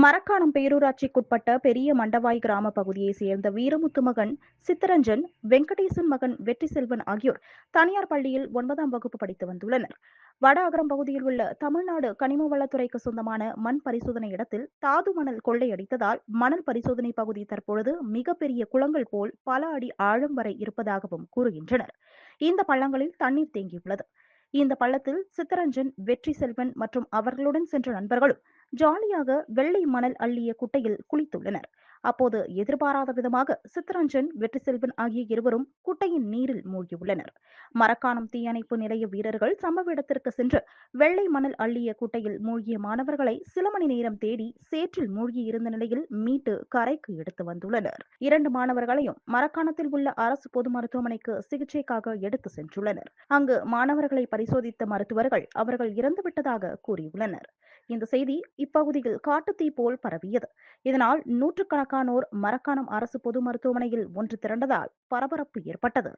மரக்காணம் பேரூராட்சிக்குட்பட்ட பெரிய மண்டவாய் கிராம பகுதியைச் சேர்ந்த வீரமுத்து மகன் சித்தரஞ்சன், வெங்கடேசன் மகன் வெற்றிசெல்வன் ஆகியோர் தனியார் பள்ளியில் 9ஆம் வகுப்பு படித்து வந்துள்ளனர். வட அகரம் பகுதியில் உள்ள தமிழ்நாடு கனிம வளத்துறைக்கு சொந்தமான மண் பரிசோதனை இடத்தில் தாது மணல் கொள்ளையடித்ததால் மணல் பரிசோதனை பகுதி தற்பொழுது மிகப்பெரிய குளங்கள் போல் பல அடி ஆழம் வரை இருப்பதாகவும் கூறுகின்றனர். இந்த பள்ளங்களில் தண்ணீர் தேங்கியுள்ளது. இந்த பள்ளத்தில் சித்தரஞ்சன், வெற்றி செல்வன் மற்றும் அவர்களுடன் சென்ற நண்பர்களும் ஜாலியாக வெள்ளை மணல் அள்ளிய குட்டையில் குளித்துள்ளனர். அப்போது எதிர்பாராத விதமாக சித்தரஞ்சன், வெற்றிசெல்வன் ஆகிய இருவரும் குட்டையின் நீரில் மூழ்கியுள்ளனர். மரக்காணம் தீயணைப்பு நிலைய வீரர்கள் சம்பவ இடத்திற்கு சென்று வெள்ளை மணல் அள்ளிய குட்டையில் மூழ்கிய மாணவர்களை சில மணி நேரம் தேடி சேற்றில் மூழ்கியிருந்த நிலையில் மீட்டு கரைக்கு எடுத்து வந்துள்ளனர். 2 மாணவர்களையும் மரக்காணத்தில் உள்ள அரசு பொது மருத்துவமனைக்கு சிகிச்சைக்காக எடுத்து சென்றுள்ளனர். அங்கு மாணவர்களை பரிசோதித்த மருத்துவர்கள் அவர்கள் இறந்துவிட்டதாக கூறியுள்ளனர். இந்த செய்தி இப்பகுதியில் காட்டுத்தீ போல் பரவியது. இதனால் நூற்றுக்கணக்கானோர் மரக்காணம் அரசு பொது மருத்துவமனையில் ஒன்று திரண்டதால் பரபரப்பு ஏற்பட்டது.